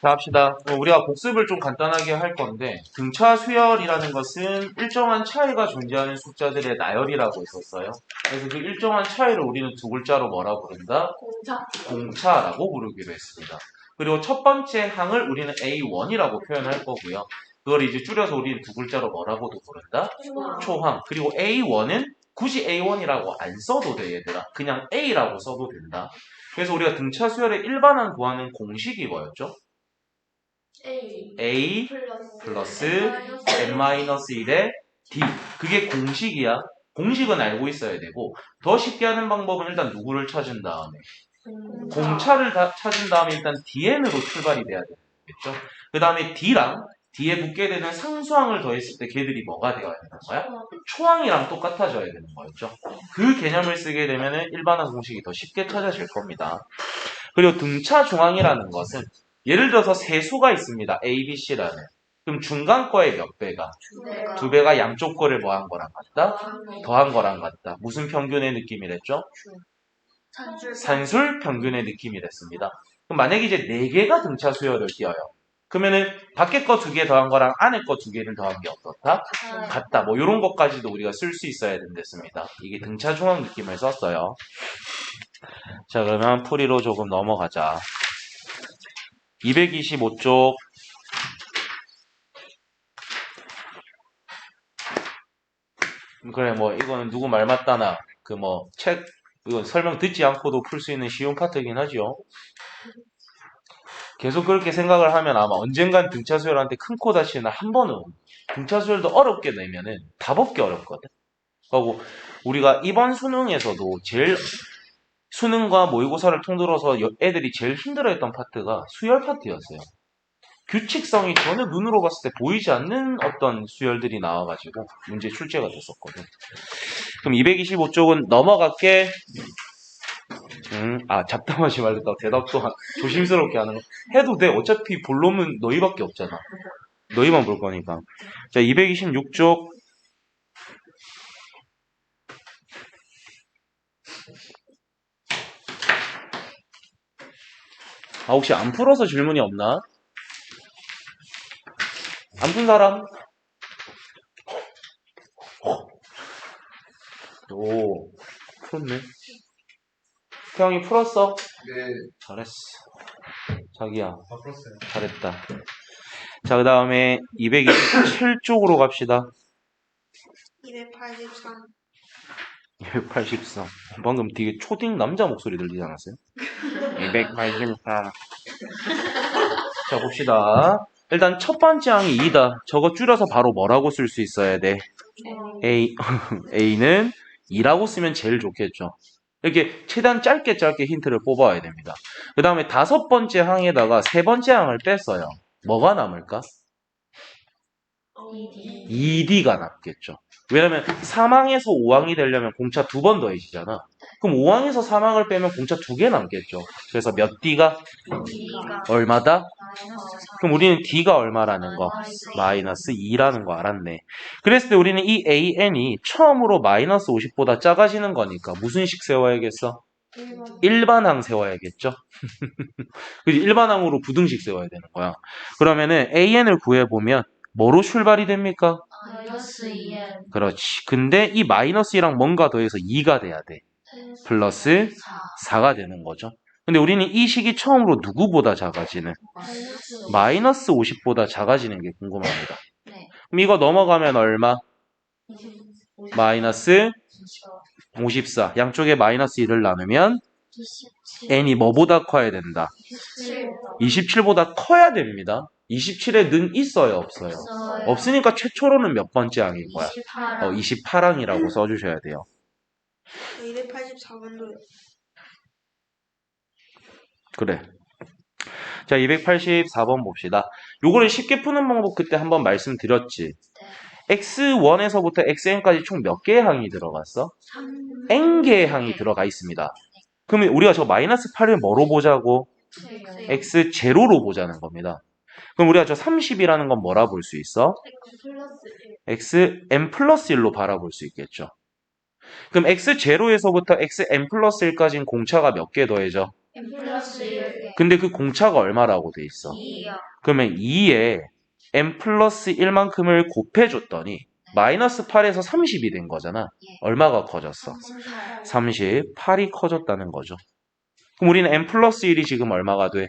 자, 합시다. 우리가 복습을 좀 간단하게 할 건데, 등차 수열이라는 것은 일정한 차이가 존재하는 숫자들의 나열이라고 했었어요. 그래서 그 일정한 차이를 우리는 두 글자로 뭐라 부른다? 공차라고 부르기로 했습니다. 그리고 첫 번째 항을 우리는 A1이라고 표현할 거고요. 그걸 이제 줄여서 우리는 두 글자로 뭐라고도 부른다? 초항. 그리고 A1은 굳이 A1이라고 안 써도 돼, 얘들아. 그냥 A라고 써도 된다. 그래서 우리가 등차 수열의 일반항 구하는 공식이 뭐였죠? A 플러스 N-1의 D. 그게 공식이야. 공식은 알고 있어야 되고, 더 쉽게 하는 방법은 일단 누구를 찾은 다음에 공차를 찾은 다음에 일단 DN으로 출발이 돼야 되겠죠. 그 다음에 D랑 D에 붙게 되는 상수항을 더했을 때 걔들이 뭐가 되어야 되는 거야? 초항이랑 똑같아져야 되는 거였죠. 그 개념을 쓰게 되면 일반항 공식이 더 쉽게 찾아질 겁니다. 그리고 등차 중항이라는 것은 예를 들어서 세 수가 있습니다. A, B, C라는. 그럼 중간 거의 몇 배가? 두 배가 양쪽 거를 뭐 한 거랑 같다? 더한 거랑 같다. 무슨 평균의 느낌이랬죠? 산술 평균의 느낌이랬습니다. 그럼 만약에 이제 네 개가 등차 수열을 띄어요. 그러면은 밖에 거 두 개 더한 거랑 안에 거 두 개를 더한 게 어떻다? 같다. 뭐 이런 것까지도 우리가 쓸 수 있어야 된댔습니다. 이게 등차 중항 느낌을 썼어요. 자, 그러면 풀이로 조금 넘어가자. 225쪽. 그래, 뭐 이거는 누구 말 맞다나 그 뭐 책 이건 설명 듣지 않고도 풀 수 있는 쉬운 파트이긴 하죠. 계속 그렇게 생각을 하면 아마 언젠간 등차 수열한테 큰 코 다치는 한 번은 등차 수열도 어렵게 내면은 답 없게 어렵거든. 그리고 우리가 이번 수능에서도 제일 수능과 모의고사를 통틀어서 애들이 제일 힘들어했던 파트가 수열 파트였어요. 규칙성이 전혀 눈으로 봤을 때 보이지 않는 어떤 수열들이 나와가지고 문제 출제가 됐었거든. 그럼 225쪽은 넘어갈게. 잡담하지 말랬다. 대답도 조심스럽게 하는 거. 해도 돼. 어차피 본론은 너희밖에 없잖아. 너희만 볼 거니까. 자, 226쪽. 혹시 안 풀어서 질문이 없나? 안 푼 사람? 오, 풀었네. 태영이 풀었어? 네. 잘했어. 자기야. 풀었어요. 잘했다. 자, 그 다음에 227쪽으로 갑시다. 283. 283. 방금 되게 초딩 남자 목소리 들리지 않았어요? 283. 자, 봅시다. 일단 첫 번째 항이 2다. 저거 줄여서 바로 뭐라고 쓸 수 있어야 돼? A는 2라고 쓰면 제일 좋겠죠. 이렇게 최대한 짧게 힌트를 뽑아야 됩니다. 그 다음에 다섯 번째 항에다가 세 번째 항을 뺐어요. 뭐가 남을까? 2D가 남겠죠. 왜냐면 3항에서 5항이 되려면 공차 두 번 더해지잖아. 그럼 5항에서 3항을 빼면 공차 두 개 남겠죠. 그래서 몇 D가? 얼마다? 그럼 우리는 D가 얼마라는 거? 마이너스 2라는 거 알았네. 그랬을 때 우리는 이 AN이 처음으로 마이너스 50보다 작아지는 거니까 무슨 식 세워야겠어? 일반항 세워야겠죠? 일반항으로 부등식 세워야 되는 거야. 그러면은 AN을 구해보면 뭐로 출발이 됩니까? 마이너스 2n 그렇지. 근데 이 마이너스 2랑 뭔가 더해서 2가 돼야 돼. 플러스 4가 되는 거죠. 근데 우리는 이 식이 처음으로 누구보다 작아지는? 마이너스 50보다 작아지는 게 궁금합니다. 네. 그럼 이거 넘어가면 얼마? 마이너스 54. 양쪽에 마이너스 1을 나누면 27 n이 뭐보다 커야 된다? 27보다 커야 됩니다. 27에 는 있어요, 없어요? 없어요. 없으니까 최초로는 몇 번째 항인 거야? 28 28항이라고 써주셔야 돼요. 284번도요. 그래. 자, 284번 봅시다. 요거를 쉽게 푸는 방법 그때 한번 말씀드렸지. x1에서부터 xn까지 총 몇 개의 항이 들어갔어? n개의 항이 들어가 있습니다. 그러면 우리가 저 마이너스 8을 뭐로 보자고? x0로 보자는 겁니다. 그럼 우리가 저 30이라는 건 뭐라 볼 수 있어? xn 플러스 1로 바라볼 수 있겠죠. 그럼 x0에서부터 xn 플러스 1까지는 공차가 몇 개 더해져? n 플러스 1 근데 그 공차가 얼마라고 돼 있어? 2요. 그러면 2에 n 플러스 1만큼을 곱해줬더니 마이너스 8에서 30이 된 거잖아. 예. 얼마가 커졌어? 38이 커졌다는 거죠. 그럼 우리는 n 플러스 1이 지금 얼마가 돼?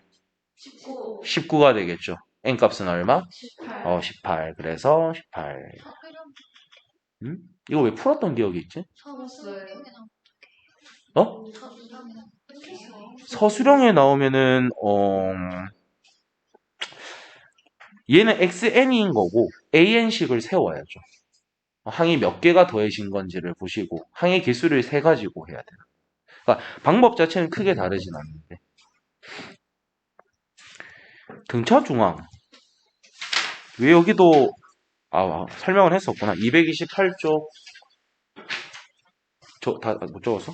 19. 19가 되겠죠. n 값은 얼마? 18. 18. 그래서 18. 이거 왜 풀었던 기억이 있지? 어? 서술형에 나오면은 얘는 xn인 거고 an식을 세워야죠. 항이 몇 개가 더해진 건지를 보시고 항의 개수를 세 가지고 해야 돼요. 그러니까 방법 자체는 크게 다르진 않는데 등차 중앙 왜 여기도 설명을 했었구나. 228쪽 다 못 적었어?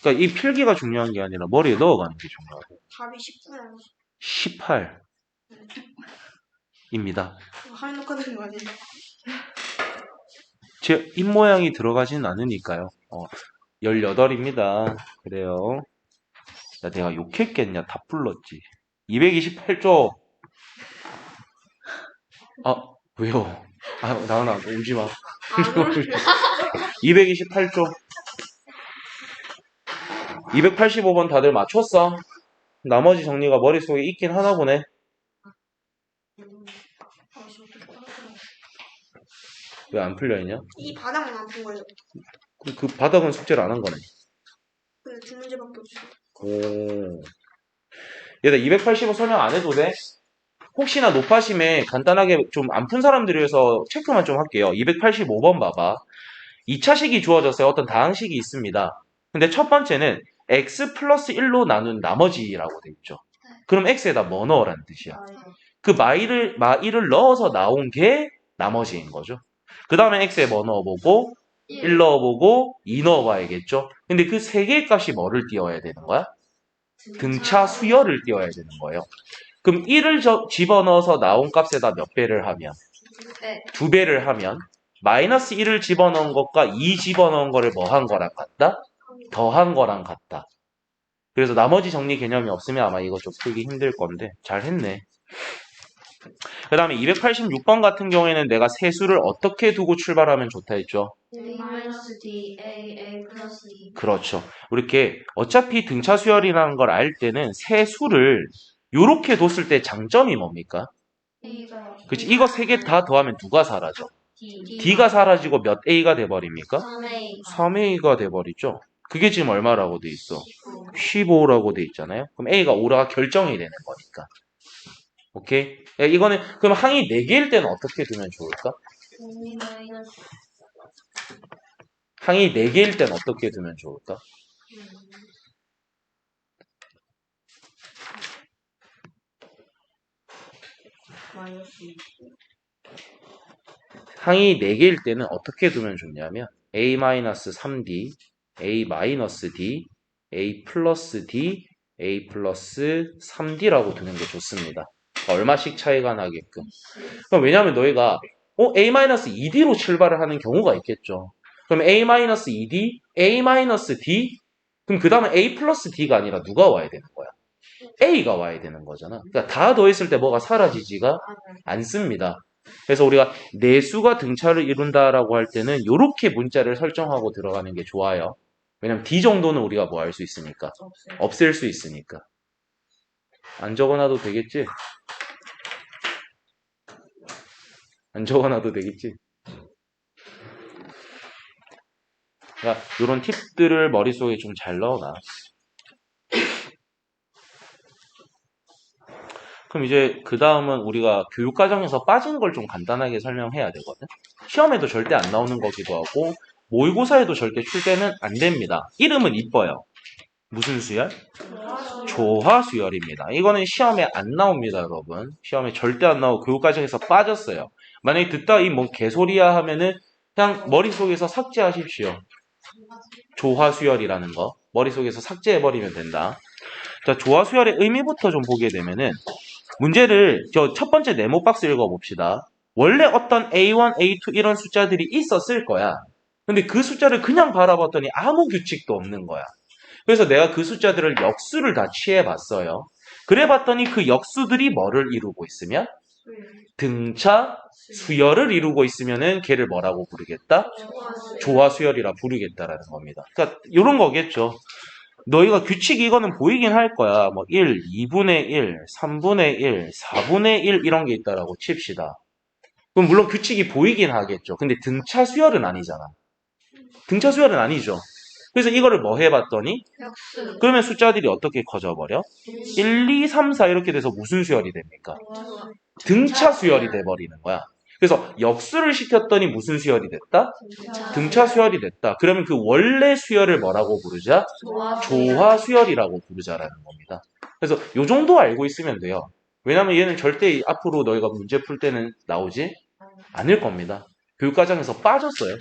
그러니까 이 필기가 중요한 게 아니라 머리에 넣어가는 게 중요하고. 답이 19야. 18입니다. 화면 녹화되는 거 아니야? 제 입모양이 들어가진 않으니까요. 18입니다. 그래요. 야, 내가 욕했겠냐? 다 불렀지. 228조. 왜요? 나은아, 울지 마. 228조. 285번 다들 맞췄어? 나머지 정리가 머릿속에 있긴 하나 보네. 왜 안 풀려있냐? 이 바닥은 안 푼 거예요. 그 바닥은 숙제를 안 한 거네. 근데 두 문제밖에 없어. 오. 얘들 285 설명 안 해도 돼? 혹시나 높아심에 간단하게 좀 안 푼 사람들을 위해서 체크만 좀 할게요. 285번 봐봐. 2차식이 주어졌어요. 어떤 다항식이 있습니다. 근데 첫 번째는 x 플러스 1로 나눈 나머지라고 돼 있죠. 그럼 x에다 뭐 넣으라는 뜻이야? 그 마이를 넣어서 나온 게 나머지인 거죠. 그 다음에 x에 뭐 넣어보고 1 넣어보고 2 넣어봐야겠죠. 근데 그 세 개의 값이 뭐를 띄워야 되는 거야? 등차 수열을 띄워야 되는 거예요. 그럼 1을 집어넣어서 나온 값에다 몇 배를 하면? 네. 2배를 하면 마이너스 1을 집어넣은 것과 2 집어넣은 거를 뭐 한 거랑 같다? 더한 거랑 같다. 그래서 나머지 정리 개념이 없으면 아마 이거 좀 풀기 힘들 건데 잘 했네. 그 다음에 286번 같은 경우에는 내가 세수를 어떻게 두고 출발하면 좋다 했죠? A-D, A 플러스 2. 그렇죠. 이렇게 어차피 등차 수열이라는 걸 알 때는 세수를 이렇게 뒀을 때 장점이 뭡니까? A가. 그치? 이거 세 개 다 더하면 누가 사라져? D. D가 사라지고 몇 A가 돼버립니까? 3A. 3A가 돼버리죠. 그게 지금 얼마라고 돼 있어? 15라고 돼 있잖아요. 그럼 A가 5가 결정이 되는 거니까. 오케이? 이거는 그럼 항이 4개일 때는 어떻게 두면 좋을까? 항이 4개일 때는 어떻게 두면 좋을까? 항이 4개일 때는 어떻게 두면 좋냐면 A-3D, A-D, A 플러스 D, A 플러스 3D라고 두는 게 좋습니다. 얼마씩 차이가 나게끔. 그럼 왜냐하면 너희가 A-2D로 출발을 하는 경우가 있겠죠. 그럼 A-2D, A-D, 그럼 그 다음에 A 플러스 D가 아니라 누가 와야 되는 거야? A가 와야 되는 거잖아. 그러니까 다 더했을 때 뭐가 사라지지가 않습니다. 그래서 우리가 내수가 등차를 이룬다라고 할 때는 이렇게 문자를 설정하고 들어가는 게 좋아요. 왜냐면 D 정도는 우리가 뭐 할 수 있으니까. 없앨 수 있으니까. 안 적어놔도 되겠지? 안 적어놔도 되겠지? 그러니까 이런 팁들을 머릿속에 좀 잘 넣어놔. 그럼 이제 그 다음은 우리가 교육과정에서 빠진 걸 좀 간단하게 설명해야 되거든. 시험에도 절대 안 나오는 거기도 하고 모의고사에도 절대 출제는 안 됩니다. 이름은 이뻐요. 무슨 수열? 조화수열입니다. 이거는 시험에 안 나옵니다, 여러분. 시험에 절대 안 나오고 교육과정에서 빠졌어요. 만약에 듣다 이 뭐 개소리야 하면은 그냥 머릿속에서 삭제하십시오. 조화수열이라는 거 머릿속에서 삭제해버리면 된다. 자, 조화수열의 의미부터 좀 보게 되면은 문제를 첫 번째 네모 박스 읽어봅시다. 원래 어떤 A1, A2 이런 숫자들이 있었을 거야. 근데 그 숫자를 그냥 바라봤더니 아무 규칙도 없는 거야. 그래서 내가 그 숫자들을 역수를 다 취해봤어요. 그래봤더니 그 역수들이 뭐를 이루고 있으면? 등차 수열을 이루고 있으면은 걔를 뭐라고 부르겠다? 조화 수열이라 부르겠다라는 겁니다. 그러니까 이런 거겠죠. 너희가 규칙 이거는 보이긴 할 거야. 뭐 1, 2분의 1, 3분의 1, 4분의 1 이런 게 있다라고 칩시다. 그럼 물론 규칙이 보이긴 하겠죠. 근데 등차 수열은 아니잖아. 등차 수열은 아니죠. 그래서 이거를 뭐 해봤더니 역수. 그러면 숫자들이 어떻게 커져버려? 1, 2, 3, 4 이렇게 돼서 무슨 수열이 됩니까? 등차 수열이 돼버리는 거야. 그래서 역수를 시켰더니 무슨 수열이 됐다? 등차 수열이 됐다. 그러면 그 원래 수열을 뭐라고 부르자? 조화 수열이라고 부르자라는 겁니다. 그래서 요 정도 알고 있으면 돼요. 왜냐면 얘는 절대 앞으로 너희가 문제 풀 때는 나오지 않을 겁니다. 교육과정에서 빠졌어요.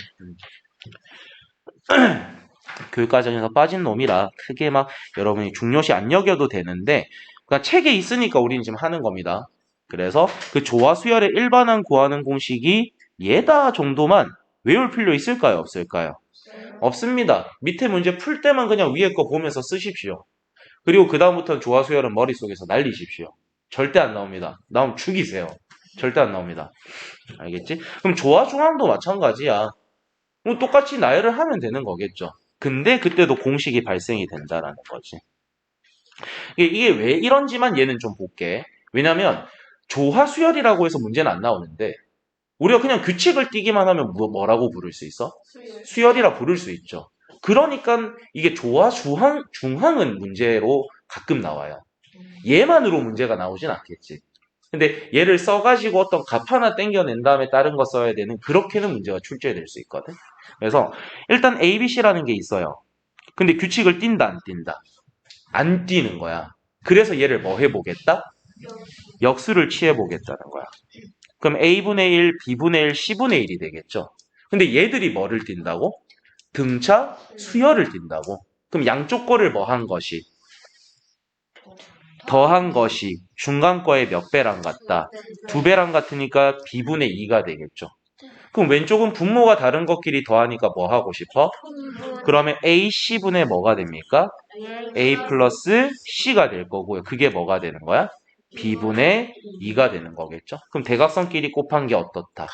교육과정에서 빠진 놈이라 크게 막 여러분이 중요시 안 여겨도 되는데 그러니까 책에 있으니까 우리는 지금 하는 겁니다. 그래서 그 조화 수열의 일반항 구하는 공식이 얘다 정도만 외울 필요 있을까요? 없을까요? 없습니다. 밑에 문제 풀 때만 그냥 위에 거 보면서 쓰십시오. 그리고 그 다음부터는 조화 수열은 머릿속에서 날리십시오. 절대 안 나옵니다. 나오면 죽이세요. 절대 안 나옵니다. 알겠지? 그럼 조화 중항도 마찬가지야. 그럼 똑같이 나열을 하면 되는 거겠죠. 근데 그때도 공식이 발생이 된다라는 거지. 이게 왜 이런지만 얘는 좀 볼게. 왜냐면 조화 수열이라고 해서 문제는 안 나오는데 우리가 그냥 규칙을 띄기만 하면 뭐라고 부를 수 있어? 수열이라 부를 수 있죠. 그러니까 이게 조화 중항은 문제로 가끔 나와요. 얘만으로 문제가 나오진 않겠지. 근데 얘를 써가지고 어떤 값 하나 땡겨낸 다음에 다른 거 써야 되는 그렇게는 문제가 출제될 수 있거든. 그래서 일단 A, B, C라는 게 있어요. 근데 규칙을 띈다 안 띈다? 안 띄는 거야. 그래서 얘를 뭐 해보겠다? 역수를 취해보겠다는 거야. 그럼 A분의 1, B분의 1, C분의 1이 되겠죠. 근데 얘들이 뭐를 띈다고? 등차 수열을 띈다고. 그럼 양쪽 거를 뭐 한 것이? 더한 것이 중간 거의 몇 배랑 같다? 2배랑 같으니까 B분의 2가 되겠죠. 그럼 왼쪽은 분모가 다른 것끼리 더하니까 뭐 하고 싶어? 그러면 A, C분의 뭐가 됩니까? A 플러스 C가 될 거고요. 그게 뭐가 되는 거야? B분의 2가 되는 거겠죠. 그럼 대각선끼리 곱한 게 어떻다?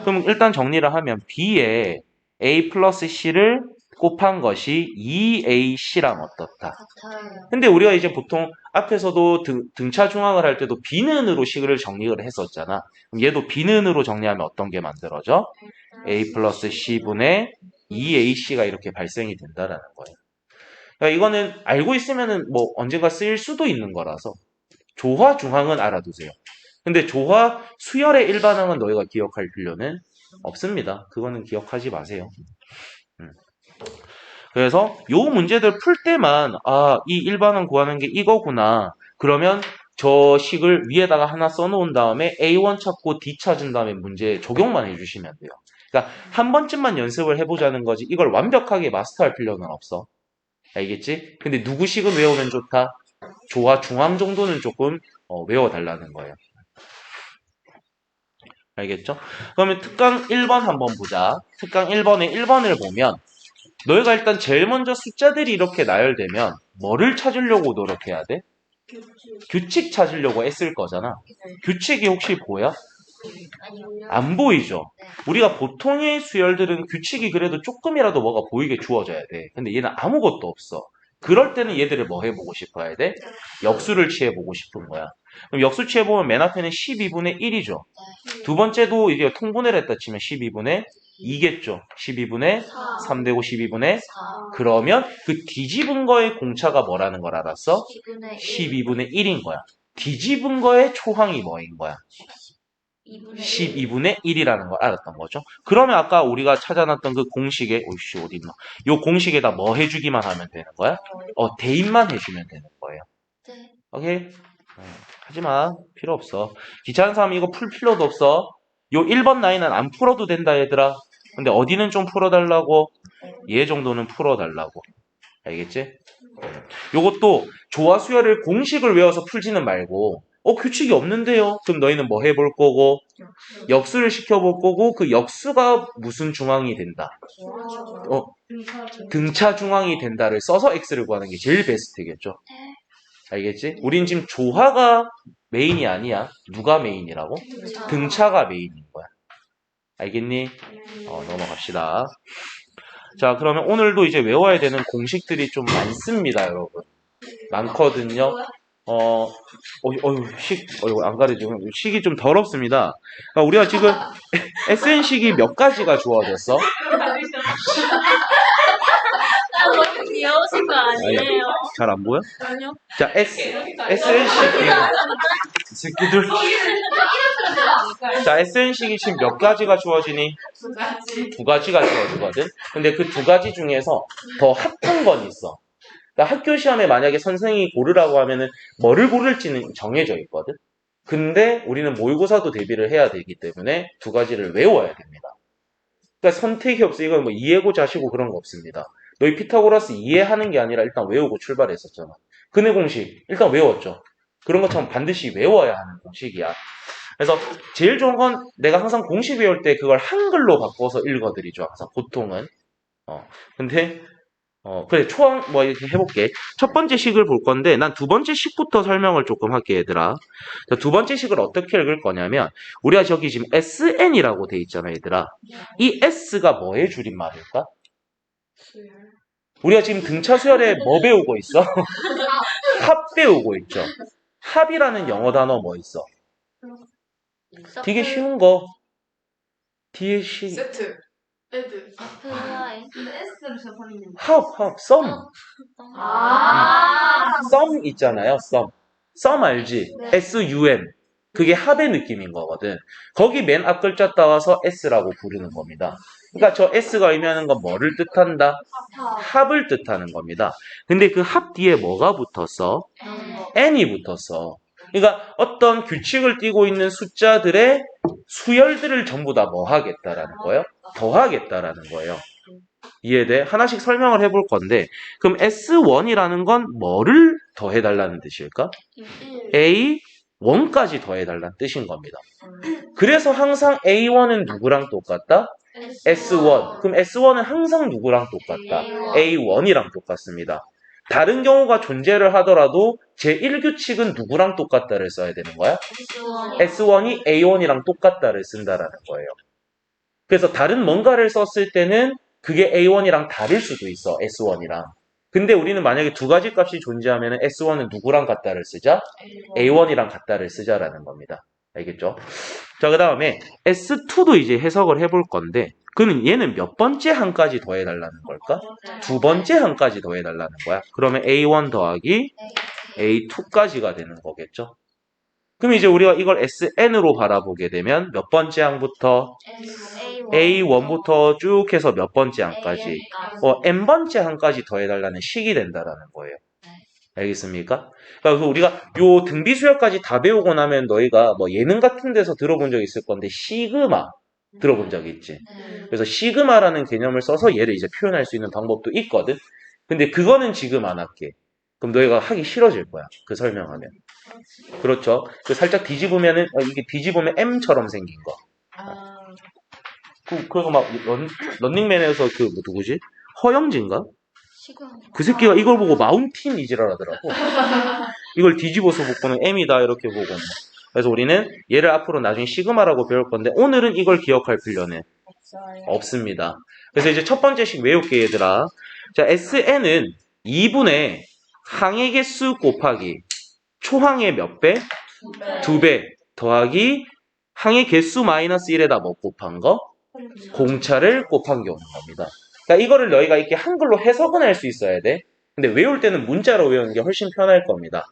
그럼 일단 정리를 하면 B에 A 플러스 C를 곱한 것이 2AC랑 어떻다? 근데 우리가 이제 보통 앞에서도 등차 중항을 할 때도 비는으로 식을 정리를 했었잖아. 그럼 얘도 비는으로 정리하면 어떤 게 만들어져? A 플러스 C분의 2AC가 이렇게 발생이 된다라는 거예요. 그러니까 이거는 알고 있으면은 뭐 언젠가 쓰일 수도 있는 거라서 조화 중항은 알아두세요. 근데 조화 수열의 일반항은 너희가 기억할 필요는 없습니다. 그거는 기억하지 마세요. 그래서 요 문제들 풀 때만 이 일반항 구하는 게 이거구나. 그러면 저 식을 위에다가 하나 써놓은 다음에 A1 찾고 D 찾은 다음에 문제 적용만 해주시면 돼요. 그러니까 한 번쯤만 연습을 해보자는 거지 이걸 완벽하게 마스터할 필요는 없어. 알겠지? 근데 누구 식은 외우면 좋다? 조화 중항 정도는 조금 외워달라는 거예요. 알겠죠? 그러면 특강 1번 한번 보자. 특강 1번에 1번을 보면 너희가 일단 제일 먼저 숫자들이 이렇게 나열되면 뭐를 찾으려고 노력해야 돼? 규칙 찾으려고 애쓸 거잖아. 규칙이 혹시 보여? 안 보이죠? 우리가 보통의 수열들은 규칙이 그래도 조금이라도 뭐가 보이게 주어져야 돼. 근데 얘는 아무것도 없어. 그럴 때는 얘들을 뭐 해보고 싶어야 돼? 역수를 취해보고 싶은 거야. 그럼 역수 취해보면 맨 앞에는 12분의 1이죠. 두 번째도 이게 통분해를 했다 치면 12분의 2겠죠. 12분의 3 되고 12분의 그러면 그 뒤집은 거의 공차가 뭐라는 걸 알았어? 12분의 1인 거야. 뒤집은 거의 초항이 뭐인 거야? 12분의 1이라는 걸 알았던 거죠. 그러면 아까 우리가 찾아놨던 그 공식에 오이씨 어디 있나? 요 공식에다 뭐 해주기만 하면 되는 거야? 대입만 해주면 되는 거예요. 오케이? 하지마. 필요 없어. 귀찮은 사람 이거 풀 필요도 없어. 요 1번 라인은 안 풀어도 된다 얘들아. 근데 어디는 좀 풀어달라고? 얘 정도는 풀어달라고. 알겠지? 요것도 조화 수열을 공식을 외워서 풀지는 말고 규칙이 없는데요. 그럼 너희는 뭐 해볼 거고? 역수를 시켜볼 거고 그 역수가 무슨 중앙이 된다? 등차 중앙이 된다를 써서 x를 구하는 게 제일 베스트겠죠. 알겠지? 우린 지금 조화가 메인이 아니야. 누가 메인이라고? 등차가 메인인 거야. 알겠니? 넘어갑시다. 자, 그러면 오늘도 이제 외워야 되는 공식들이 좀 많습니다, 여러분. 많거든요. 안 가리죠. 식이 좀 더럽습니다. 우리가 지금 SN식이 몇 가지가 주어졌어? 귀여우신 거 아니에요? 잘 안 보여? 아니요. 자, SN식이 이 새끼들. 자, SN식이 지금 몇 가지가 주어지니? 두 가지가 주어지거든. 근데 그 두 가지 중에서 더 핫한 건 있어. 그러니까 학교 시험에 만약에 선생님이 고르라고 하면은 뭐를 고를지는 정해져 있거든. 근데 우리는 모의고사도 대비를 해야 되기 때문에 두 가지를 외워야 됩니다. 그러니까 선택이 없어. 이건 뭐 이해고자 하시고 그런 거 없습니다. 너희 피타고라스 이해하는 게 아니라 일단 외우고 출발했었잖아. 근해 공식 일단 외웠죠. 그런 것처럼 반드시 외워야 하는 공식이야. 그래서 제일 좋은 건 내가 항상 공식 외울 때 그걸 한글로 바꿔서 읽어드리죠. 항상 보통은. 근데 그래, 뭐, 이렇게 해볼게. 첫 번째 식을 볼 건데, 난 두 번째 식부터 설명을 조금 할게, 얘들아. 자, 두 번째 식을 어떻게 읽을 거냐면, 우리가 저기 지금 SN이라고 돼 있잖아, 얘들아. 이 S가 뭐의 줄임말일까? 우리가 지금 등차 수열에 뭐 배우고 있어? 합 배우고 있죠. 합이라는 영어 단어 뭐 있어? 되게 쉬운 거. 뒤에 세트. 애들. 합, 썸. 썸 있잖아요, 썸 알지? 네. SUM. 그게 합의 느낌인 거거든. 거기 맨 앞 글자 따와서 S라고 부르는 겁니다. 그러니까 저 S가 의미하는 건 뭐를 뜻한다? 합을 뜻하는 겁니다. 근데 그 합 뒤에 뭐가 붙었어? N이 붙었어. 그러니까 어떤 규칙을 띠고 있는 숫자들의 수열들을 전부 다 뭐 하겠다라는 거예요? 더하겠다라는 거예요. 이해돼? 하나씩 설명을 해볼 건데, 그럼 S1이라는 건 뭐를 더해달라는 뜻일까? A1까지 더해달라는 뜻인 겁니다. 그래서 항상 A1은 누구랑 똑같다? S1. 그럼 S1은 항상 누구랑 똑같다? A1이랑 똑같습니다. 다른 경우가 존재를 하더라도 제1규칙은 누구랑 똑같다를 써야 되는 거야? S1이 A1이랑 똑같다를 쓴다라는 거예요. 그래서 다른 뭔가를 썼을 때는 그게 A1이랑 다를 수도 있어, S1이랑. 근데 우리는 만약에 두 가지 값이 존재하면 S1은 누구랑 같다를 쓰자? A1이랑 같다를 쓰자라는 겁니다. 알겠죠? 자, 그 다음에 S2도 이제 해석을 해볼 건데, 그는 얘는 몇 번째 한까지 더해달라는 걸까? 두 번째 한까지 더해달라는 거야. 그러면 A1 더하기 A2까지가 되는 거겠죠? 그럼 이제 우리가 이걸 SN으로 바라보게 되면 몇 번째 항부터? A1부터 쭉 해서 몇 번째 항까지? N번째 항까지 더해달라는 식이 된다라는 거예요. 알겠습니까? 그래서 우리가 요 등비수열까지 다 배우고 나면 너희가 뭐 예능 같은 데서 들어본 적 있을 건데 시그마 들어본 적 있지? 그래서 시그마라는 개념을 써서 얘를 이제 표현할 수 있는 방법도 있거든? 근데 그거는 지금 안 할게. 그럼 너희가 하기 싫어질 거야. 그 설명하면. 그렇죠? 그 살짝 뒤집으면은, 이게 뒤집으면 M처럼 생긴 거. 그래서 막, 런닝맨에서 그, 누구지? 허영진가? 그 새끼가 이걸 보고 마운틴 이지랄 하더라고. 이걸 뒤집어서 보고는 M이다, 이렇게 보고. 그래서 우리는 얘를 앞으로 나중에 시그마라고 배울 건데, 오늘은 이걸 기억할 필요는 없습니다. 그래서 이제 첫 번째씩 외울게, 얘들아. 자, SN은 2분의 항의 개수 곱하기 초항의 몇 배? 2배 더하기 항의 개수 마이너스 1에다 뭐 곱한 거? 공차를 곱한 게 오는 겁니다. 그러니까 이거를 너희가 이렇게 한글로 해석은 할 수 있어야 돼. 근데 외울 때는 문자로 외우는 게 훨씬 편할 겁니다.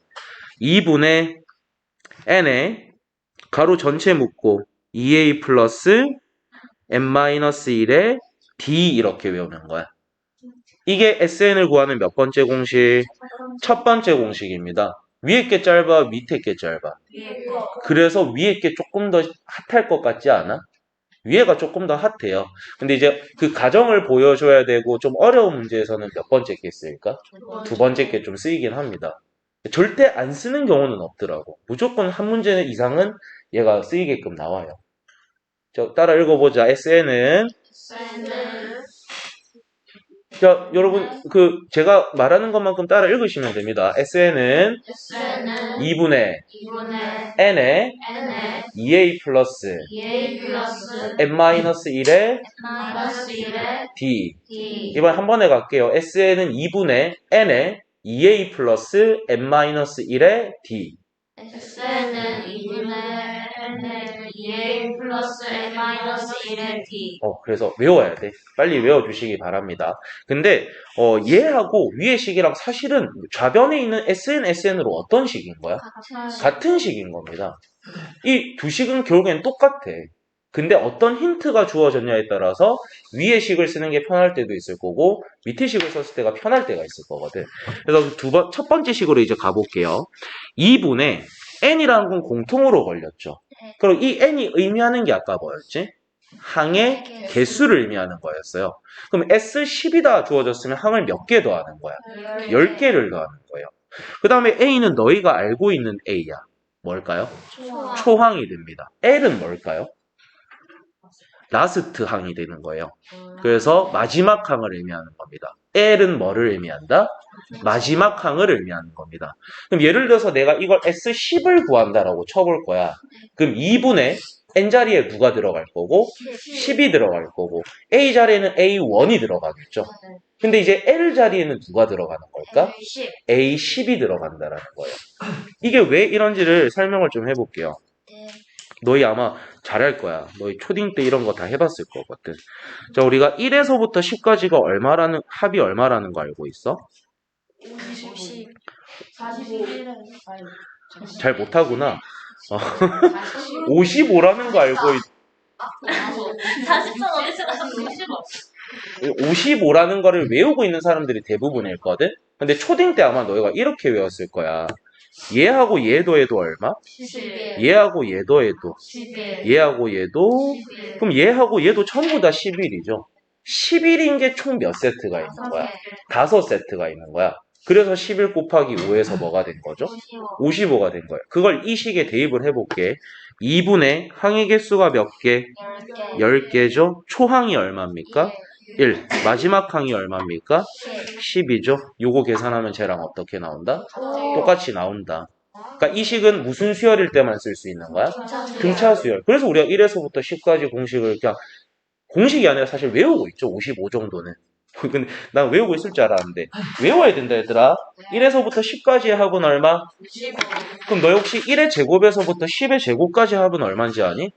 2분의 n에 가로 전체 묶고 2a 플러스 n-1의 d 이렇게 외우는 거야. 이게 SN을 구하는 몇 번째 공식? 첫 번째 공식입니다. 위에 게 짧아, 밑에 게 짧아. 그래서 위에 게 조금 더 핫할 것 같지 않아? 위에가 조금 더 핫해요. 근데 이제 그 가정을 보여줘야 되고 좀 어려운 문제에서는 몇 번째 게 쓰일까? 두 번째 게 좀 쓰이긴 합니다. 절대 안 쓰는 경우는 없더라고. 무조건 한 문제 이상은 얘가 쓰이게끔 나와요. 따라 읽어보자. SN은 S는 자, 여러분, 제가 말하는 것만큼 따라 읽으시면 됩니다. SN은 S는 2분의 2분의 n의 n의 2a 플러스 2a 플러스 n-1의 마이너스 1의 d. d. 이번 한 번에 갈게요. SN은 2분의 n의 2a 플러스 n-1의 d. S는 2분의 n의 2a 플러스 n 마이너스 1의 d. 그래서 외워야 돼. 빨리 외워주시기 바랍니다. 근데, 얘하고 위의 식이랑 사실은 좌변에 있는 SN, SN으로 어떤 식인 거야? 같은 식인 겁니다. 이 두 식은 결국엔 똑같아. 근데 어떤 힌트가 주어졌냐에 따라서 위의 식을 쓰는 게 편할 때도 있을 거고 밑의 식을 썼을 때가 편할 때가 있을 거거든. 그래서 첫 번째 식으로 이제 가볼게요. 2분의 n이라는 건 공통으로 걸렸죠. 그럼 이 n이 의미하는 게 아까 뭐였지? 항의 개수를 의미하는 거였어요. 그럼 S10이다 주어졌으면 항을 몇 개 더하는 거야? 10개를 더하는 거예요. 그 다음에 A는 너희가 알고 있는 A야. 뭘까요? 초항이 됩니다. L은 뭘까요? 라스트 항이 되는 거예요. 그래서 마지막 항을 의미하는 겁니다. L은 뭐를 의미한다? 마지막 항을 의미하는 겁니다. 그럼 예를 들어서 내가 이걸 S10을 구한다라고 쳐볼 거야. 그럼 2분의 N자리에 누가 들어갈 거고 10이 들어갈 거고 A 자리에는 A1이 들어가겠죠. 근데 이제 L 자리에는 누가 들어가는 걸까? A10이 들어간다라는 거예요. 이게 왜 이런지를 설명을 좀 해볼게요. 너희 아마 잘할 거야. 너희 초딩 때 이런 거 다 해봤을 거거든. 자, 우리가 1에서부터 10까지가 합이 얼마라는 거 알고 있어? 50, 41은 잘 못하구나. 55라는 거 알고 40은 어디서 나왔어? 55라는 거를 외우고 있는 사람들이 대부분일 거든? 근데 초딩 때 아마 너희가 이렇게 외웠을 거야. 얘하고 얘도 해도 얼마? 11. 얘하고 얘도 해도 11. 얘하고 얘도 11. 그럼 얘하고 얘도 전부 다 11이죠. 11인 게 총 몇 세트가 있는 거야? 5세트가 있는 거야. 그래서 11 곱하기 5에서 뭐가 된 거죠? 55가 된 거예요. 그걸 이 식에 대입을 해볼게. 2분의 항의 개수가 몇 개? 10개. 10개죠. 초항이 얼마입니까? 1. 마지막 항이 얼마입니까? 10이죠. 요거 계산하면 쟤랑 어떻게 나온다? 똑같이 나온다. 그러니까 이 식은 무슨 수열일 때만 쓸 수 있는 거야? 등차 수열. 그래서 우리가 1에서부터 10까지 공식을 그냥 공식이 아니라 사실 외우고 있죠. 55 정도는. 근데 난 외우고 있을 줄 알았는데 외워야 된다 얘들아. 1에서부터 10까지의 합은 얼마? 15. 그럼 너 혹시 1의 제곱에서부터 10의 제곱까지 합은 얼마인지 아니?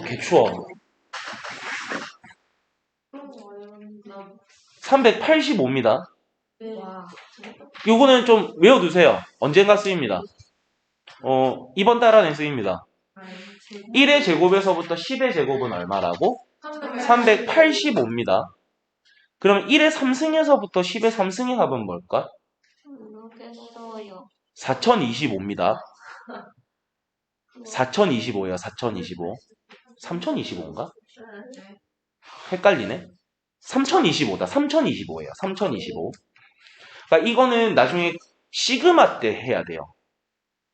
개추워. 385입니다. 와. 요거는 좀 외워두세요. 언젠가 쓰입니다. 이번 달 안에 쓰입니다. 1의 제곱에서부터 10의 제곱은 얼마라고? 385입니다. 그럼 1의 3승에서부터 10의 3승의 합은 뭘까? 모르겠어요. 4025입니다. 4025예요. 4025. 3025인가? 헷갈리네. 3025다. 3025예요. 3025. 그러니까 이거는 나중에 시그마 때 해야 돼요.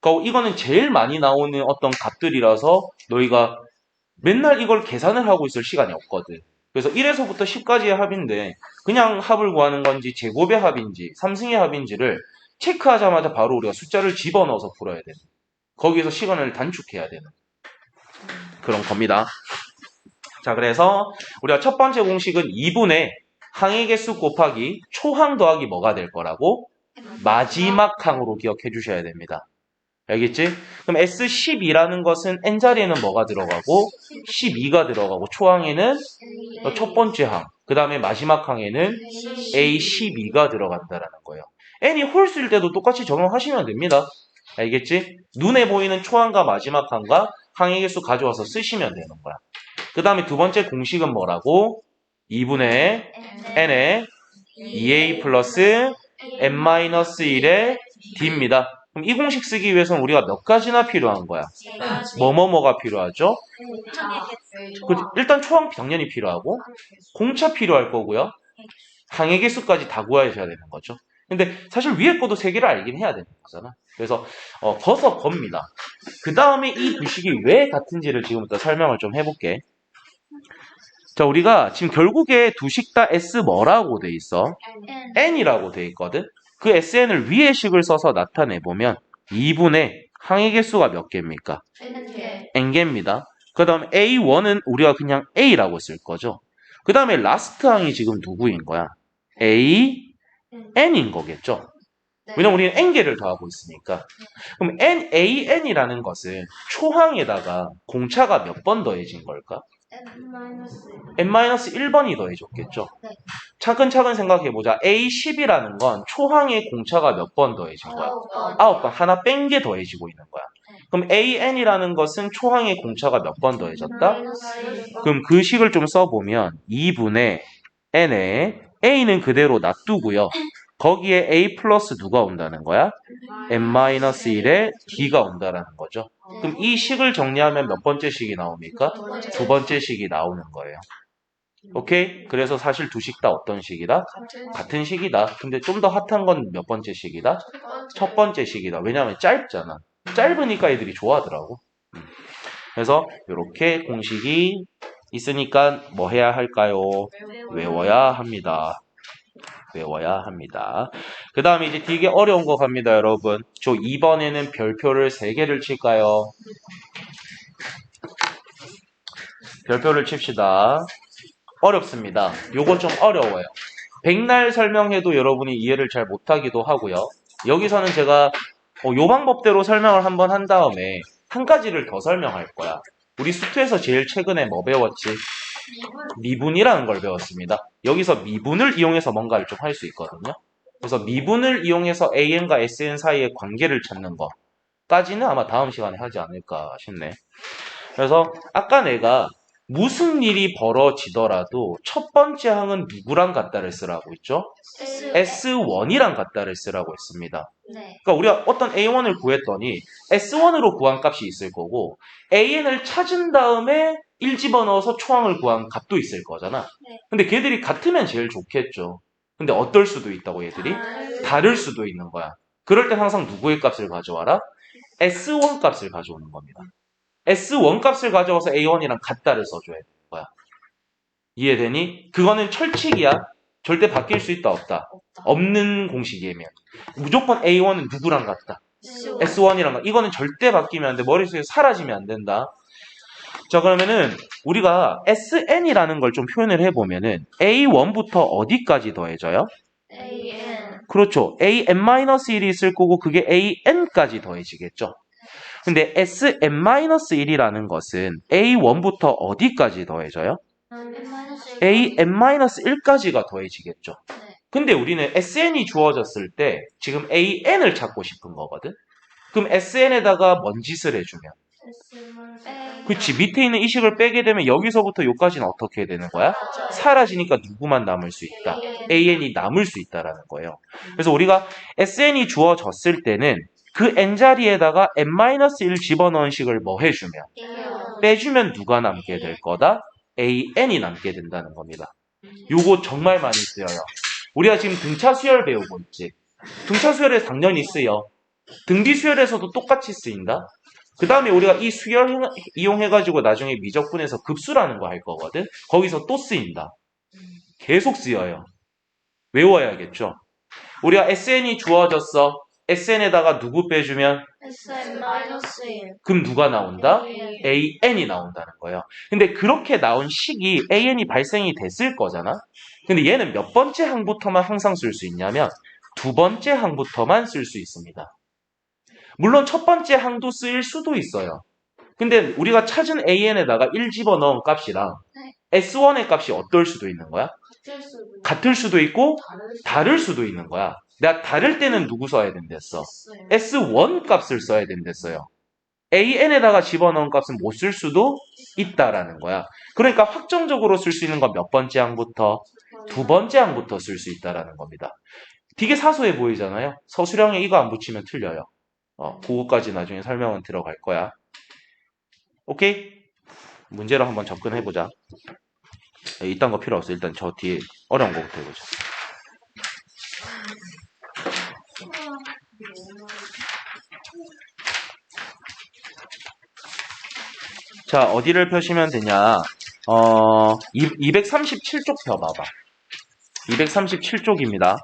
그러니까 이거는 제일 많이 나오는 어떤 값들이라서 너희가 맨날 이걸 계산을 하고 있을 시간이 없거든. 그래서 1에서부터 10까지의 합인데 그냥 합을 구하는 건지 제곱의 합인지 3승의 합인지를 체크하자마자 바로 우리가 숫자를 집어넣어서 풀어야 되는, 거기에서 시간을 단축해야 되는 그런 겁니다. 자, 그래서 우리가 첫 번째 공식은 2분의 항의 개수 곱하기 초항 더하기 뭐가 될 거라고? 마지막 항으로 기억해 주셔야 됩니다. 알겠지? 그럼 S12라는 것은 N자리에는 뭐가 들어가고 12가 들어가고 초항에는 첫 번째 항, 그 다음에 마지막 항에는 A12가 들어간다라는 거예요. N이 홀수일 때도 똑같이 적용하시면 됩니다. 알겠지? 눈에 보이는 초항과 마지막 항과 항의 개수 가져와서 쓰시면 되는 거야. 그 다음에 두 번째 공식은 뭐라고? 2분의 n의 2a 플러스 n-1의 d입니다. 그럼 이 공식 쓰기 위해서는 우리가 몇 가지나 필요한 거야? 뭐가 필요하죠? 일단 초항 당연히 필요하고 공차 필요할 거고요. 항의 개수까지 다 구하셔야 되는 거죠. 근데 사실 위에 거도 세 개를 알긴 해야 되는 거잖아. 그래서 거서 겁니다. 그 다음에 이 두 식이 왜 같은지를 지금부터 설명을 좀 해볼게. 자, 우리가 지금 결국에 두 식 다 S 뭐라고 돼 있어? N이라고 돼 있거든. 그 SN을 위의 식을 써서 나타내보면 2분의 항의 개수가 몇 개입니까? N개입니다. 그 다음 A1은 우리가 그냥 A라고 쓸 거죠. 그 다음에 라스트 항이 지금 누구인 거야? N인 거겠죠. 왜냐면 우리는 N개를 더하고 있으니까. 그럼 NaN이라는 것은 초항에다가 공차가 몇 번 더해진 걸까? N-1번이 더해졌겠죠. 네. 차근차근 생각해보자. A10이라는 건 초항에 공차가 몇 번 더해진 거야? 9번. 하나 뺀 게 더해지고 있는 거야. 그럼 AN이라는 것은 초항에 공차가 몇 번 더해졌다? 그럼 그 식을 좀 써보면 2분의 n에 a는 그대로 놔두고요. 거기에 a 플러스 누가 온다는 거야? n-1에 d가 온다는 거죠. 그럼 이 식을 정리하면 몇 번째 식이 나옵니까? 두 번째 식이 나오는 거예요. 오케이? 그래서 사실 두 식 다 어떤 식이다? 같은 식이다. 근데 좀 더 핫한 건 몇 번째 식이다? 첫 번째 식이다. 왜냐하면 짧잖아. 짧으니까 애들이 좋아하더라고. 그래서 이렇게 공식이 있으니까 뭐 해야 할까요? 외워야 합니다. 외워야 합니다. 그 다음에 이제 되게 어려운 거 갑니다, 여러분. 저 2번에는 별표를 3개를 칠까요? 별표를 칩시다. 어렵습니다. 요건 좀 어려워요. 백날 설명해도 여러분이 이해를 잘 못하기도 하고요. 여기서는 제가 요 방법대로 설명을 한번 한 다음에 한 가지를 더 설명할 거야. 우리 수투에서 제일 최근에 뭐 배웠지? 미분이라는 걸 배웠습니다. 여기서 미분을 이용해서 뭔가를 좀 할 수 있거든요. 그래서 미분을 이용해서 AN과 SN 사이의 관계를 찾는 것까지는 아마 다음 시간에 하지 않을까 싶네. 그래서 아까 내가 무슨 일이 벌어지더라도 첫 번째 항은 누구랑 같다를 쓰라고 했죠? S1이랑 같다를 쓰라고 했습니다. 그러니까 우리가 어떤 A1을 구했더니 S1으로 구한 값이 있을 거고 AN을 찾은 다음에 1 집어넣어서 초항을 구한 값도 있을 거잖아. 근데 걔들이 같으면 제일 좋겠죠. 근데 어떨 수도 있다고 얘들이? 다를 수도 있는 거야. 그럴 땐 항상 누구의 값을 가져와라? S1 값을 가져오는 겁니다. S1 값을 가져와서 A1이랑 같다를 써줘야 되는 거야. 이해되니? 그거는 철칙이야. 절대 바뀔 수 있다 없다? 없는 공식이면. 무조건 A1은 누구랑 같다? S1이랑 같다. 이거는 절대 바뀌면 안 돼. 머릿속에 사라지면 안 된다. 자, 그러면은 우리가 SN이라는 걸 좀 표현을 해보면은 A1부터 어디까지 더해져요? 그렇죠. AN-1이 있을 거고 그게 AN까지 더해지겠죠. 근데 SN-1이라는 것은 A1부터 어디까지 더해져요? AN-1까지가 더해지겠죠. 근데 우리는 SN이 주어졌을 때 지금 AN을 찾고 싶은 거거든. 그럼 SN에다가 뭔 짓을 해주면? 그치, 밑에 있는 이 식을 빼게 되면 여기서부터 여기까지는 어떻게 되는 거야? 사라지니까 누구만 남을 수 있다? AN이 남을 수 있다라는 거예요. 그래서 우리가 SN이 주어졌을 때는 그 N자리에다가 N-1 집어넣은 식을 뭐 해주면? 빼주면 누가 남게 될 거다? AN이 남게 된다는 겁니다. 요거 정말 많이 쓰여요. 우리가 지금 등차 수열 배우고 있지. 등차 수열에서 당연히 쓰여. 등비 수열에서도 똑같이 쓰인다. 그 다음에 우리가 이 수열 이용해가지고 나중에 미적분에서 급수라는 거 할 거거든. 거기서 또 쓰인다. 계속 쓰여요. 외워야겠죠. 우리가 SN이 주어졌어. SN에다가 누구 빼주면? 그럼 누가 나온다? AN이 나온다는 거예요. 근데 그렇게 나온 식이 AN이 발생이 됐을 거잖아. 근데 얘는 몇 번째 항부터만 항상 쓸 수 있냐면 두 번째 항부터만 쓸 수 있습니다. 물론 첫 번째 항도 쓰일 수도 있어요. 근데 우리가 찾은 AN에다가 1 집어넣은 값이랑 S1의 값이 어떨 수도 있는 거야? 같을 수도 있고 다를 수도 있는 거야. 내가 다를 때는 누구 써야 된댔어? S1 값을 써야 된댔어요. AN에다가 집어넣은 값은 못 쓸 수도 있다라는 거야. 그러니까 확정적으로 쓸 수 있는 건 몇 번째 항부터? 두 번째 항부터 쓸 수 있다라는 겁니다. 되게 사소해 보이잖아요. 서술형에 이거 안 붙이면 틀려요. 그거까지 나중에 설명은 들어갈 거야. 오케이? 문제로 한번 접근해보자. 이딴 거 필요 없어. 일단 저 뒤에 어려운 거부터 해보자. 자, 어디를 펴시면 되냐. 237쪽 펴봐봐. 237쪽입니다.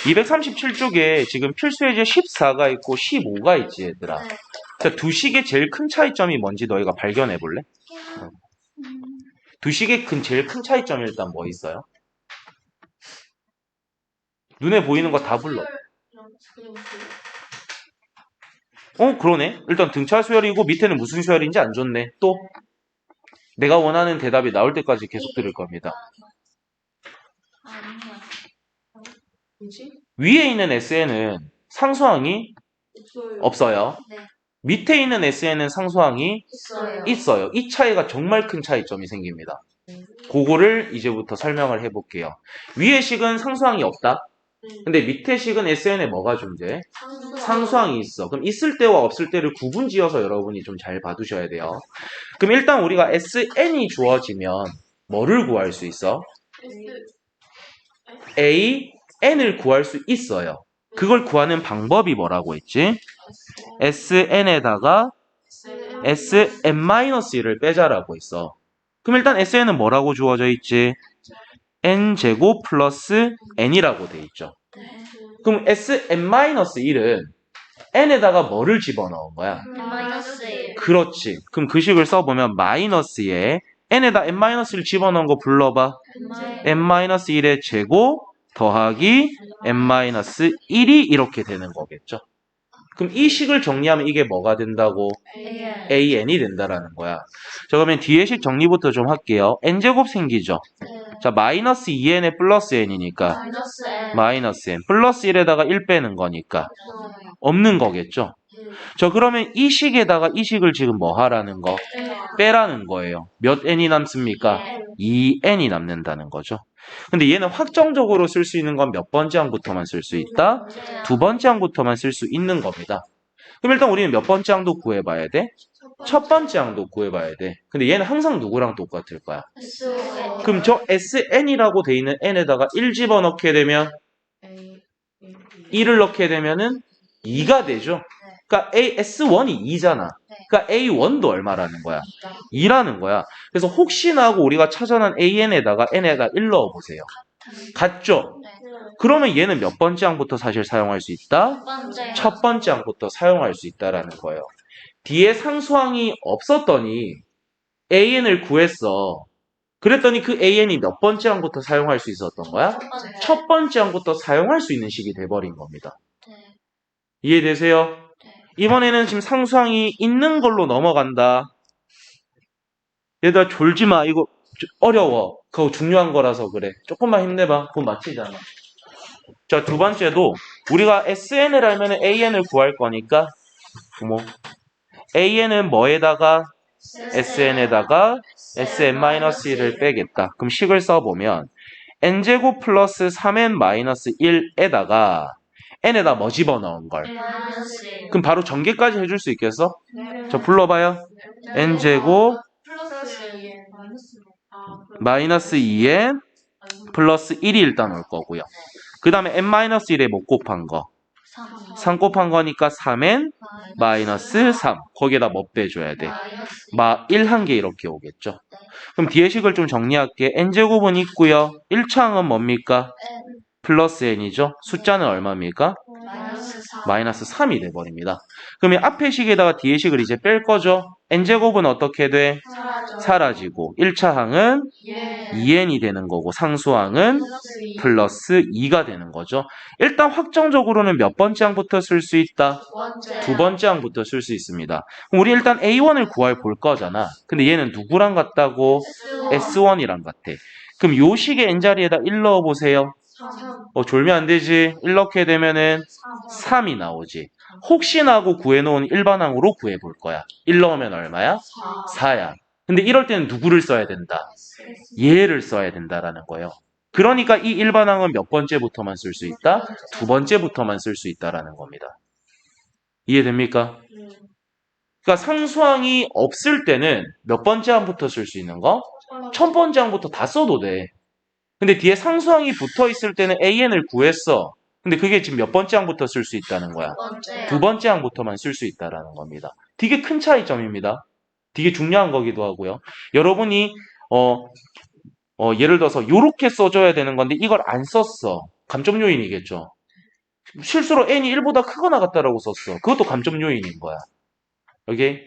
237쪽에 지금 필수예제 14가 있고 15가 있지, 얘들아. 네. 자, 두 식의 제일 큰 차이점이 뭔지 너희가 발견해 볼래? 두 식의 제일 큰 차이점이 일단 뭐 있어요? 눈에 보이는 거 다 불러. 그러네. 일단 등차 수열이고 밑에는 무슨 수열인지 안 줬네. 또 내가 원하는 대답이 나올 때까지 계속 들을 겁니다. 아니야. 뭐지? 위에 있는 S에는 상수항이 없어요. 없어요. 네. 밑에 있는 S에는 상수항이 있어요. 있어요. 이 차이가 정말 큰 차이점이 생깁니다. 그거를 이제부터 설명을 해볼게요. 위에 식은 상수항이 없다. 근데 밑에 식은 SN에 뭐가 존재해? 상수항이 있어. 그럼 있을 때와 없을 때를 구분 지어서 여러분이 좀 잘 봐두셔야 돼요. 그럼 일단 우리가 SN이 주어지면 뭐를 구할 수 있어? AN을 구할 수 있어요. 그걸 구하는 방법이 뭐라고 했지? SN에다가 SN-1을 빼자라고 했어. 그럼 일단 SN은 뭐라고 주어져 있지? n제곱 플러스 n이라고 돼 있죠. 그럼 SN-1은 n에다가 뭐를 집어넣은 거야? 마이너스 그렇지. 그럼 그 식을 써보면 마이너스에 n에다 n-를 집어넣은 거 불러봐. n-1의 제곱 더하기 n-1이 이렇게 되는 거겠죠. 그럼 이 식을 정리하면 이게 뭐가 된다고? an이 된다라는 거야. 자, 그러면 뒤에 식 정리부터 좀 할게요. n제곱 생기죠. 자, 마이너스 2n에 플러스 n이니까 마이너스 n 플러스 1에다가 1 빼는 거니까 없는 거겠죠. 자, 그러면 이 식에다가 이 식을 지금 뭐 하라는 거? 빼라는 거예요. 몇 n이 남습니까? 2n이 남는다는 거죠. 근데 얘는 확정적으로 쓸 수 있는 건 몇 번째 항부터만 쓸 수 있다? 두 번째 항부터만 쓸 수 있는 겁니다. 그럼 일단 우리는 몇 번째 항도 구해봐야 돼? 첫 번째 항도 구해봐야 돼. 근데 얘는 항상 누구랑 똑같을 거야? 그럼 저 SN이라고 돼 있는 n에다가 1 집어넣게 되면 1을 넣게 되면은 2가 되죠. 그러니까 S1이 2잖아. 그러니까 A1도 얼마라는 거야? 2라는 거야. 그래서 혹시나 하고 우리가 찾아낸 AN에다가 n에다 1 넣어보세요. 같죠? 그러면 얘는 몇 번째 항부터 사실 사용할 수 있다? 첫 번째 항부터 사용할 수 있다라는 거예요. 뒤에 상수항이 없었더니 AN을 구했어. 그랬더니 그 AN이 몇 번째 항부터 사용할 수 있었던 거야? 첫 번째 항부터 사용할 수 있는 식이 돼버린 겁니다. 이해되세요? 이번에는 지금 상수항이 있는 걸로 넘어간다. 얘들아 졸지 마. 이거 어려워. 그거 중요한 거라서 그래. 조금만 힘내봐. 곧 마치잖아. 자, 두 번째도 우리가 SN을 알면 AN을 구할 거니까 뭐 AN은 뭐에다가 SN에다가 SN-1을 빼겠다. 그럼 식을 써보면 n제곱 플러스 3n-1에다가 n에다 뭐 집어넣은 걸? 그럼 바로 전개까지 해줄 수 있겠어? 저 불러봐요. n제곱 마이너스 2n 플러스 1이 일단 올 거고요. 그 다음에 n-1에 못 곱한 거. 3 곱한 거니까 3n 마이너스 3. 거기에다 뭐 빼줘야 돼? 1 한 개 이렇게 오겠죠. 그럼 뒤에 식을 좀 정리할게. n제곱은 있고요. 1차항은 뭡니까? 플러스 n이죠. 숫자는 얼마입니까? 마이너스 3이 돼버립니다. 그러면 앞에 식에다가 뒤에 식을 이제 뺄 거죠. n제곱은 어떻게 돼? 사라지고 1차항은 2n이 되는 거고 상수항은 플러스 2가 되는 거죠. 일단 확정적으로는 몇 번째 항부터 쓸 수 있다? 두 번째 항부터 쓸 수 있습니다. 그럼 우리 일단 A1을 구할 볼 거잖아. 근데 얘는 누구랑 같다고? S1이랑 같아. 그럼 요 식의 n자리에다 1 넣어보세요. 졸면 안 되지. 1 넣게 되면은 3이 나오지. 혹시나 하고 구해놓은 일반항으로 구해볼 거야. 1 넣으면 얼마야? 4야. 근데 이럴 때는 누구를 써야 된다? 얘를 써야 된다라는 거예요. 그러니까 이 일반항은 몇 번째부터만 쓸 수 있다? 두 번째부터만 쓸 수 있다라는 겁니다. 이해됩니까? 그러니까 상수항이 없을 때는 몇 번째 항부터 쓸 수 있는 거? 첫 번째 항부터 다 써도 돼. 근데 뒤에 상수항이 붙어 있을 때는 AN을 구했어. 근데 그게 지금 몇 번째 항부터 쓸 수 있다는 거야? 두 번째 항부터만 쓸 수 있다라는 겁니다. 되게 큰 차이점입니다. 되게 중요한 거기도 하고요. 여러분이 예를 들어서 요렇게 써줘야 되는 건데 이걸 안 썼어. 감점 요인이겠죠. 실수로 n이 1보다 크거나 같다라고 썼어. 그것도 감점 요인인 거야. 오케이?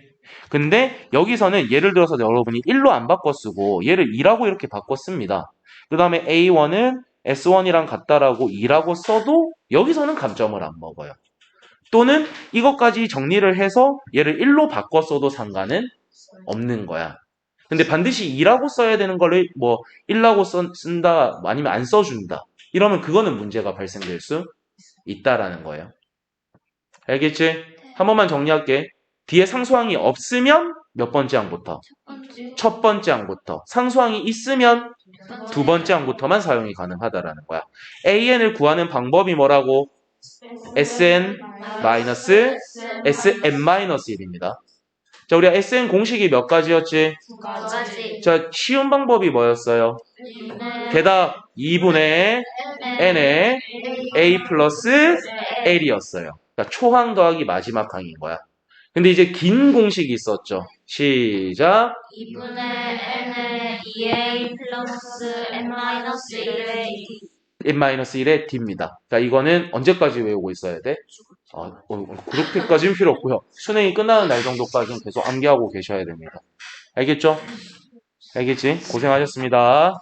근데 여기서는 예를 들어서 여러분이 1로 안 바꿔 쓰고 얘를 2라고 이렇게 바꿔 씁니다. 그 다음에 A1은 S1이랑 같다라고 2라고 써도 여기서는 감점을 안 먹어요. 또는 이것까지 정리를 해서 얘를 1로 바꿔 써도 상관은 없는 거야. 근데 반드시 2라고 써야 되는 거를 뭐 1라고 쓴다 아니면 안 써준다. 이러면 그거는 문제가 발생될 수 있다라는 거예요. 알겠지? 한 번만 정리할게. 뒤에 상수항이 없으면 몇 번째 항부터? 첫 번째 항부터. 상수항이 있으면 두 번째 항부터만 사용이 가능하다라는 거야. AN을 구하는 방법이 뭐라고? SN-SN-1입니다. 자, 우리가 SN 공식이 몇 가지였지? 두 가지. 자, 쉬운 방법이 뭐였어요? 대답 2분의 n의 a 플러스 l이었어요. 그러니까 초항 더하기 마지막 항인 거야. 근데 이제 긴 공식이 있었죠. 시작. 2분의 n의 2a 플러스 n-1의 n-1의 d입니다. 그러니까 이거는 언제까지 외우고 있어야 돼? 그렇게까지는 필요 없고요. 수능이 끝나는 날 정도까지는 계속 암기하고 계셔야 됩니다. 알겠죠? 알겠지? 고생하셨습니다.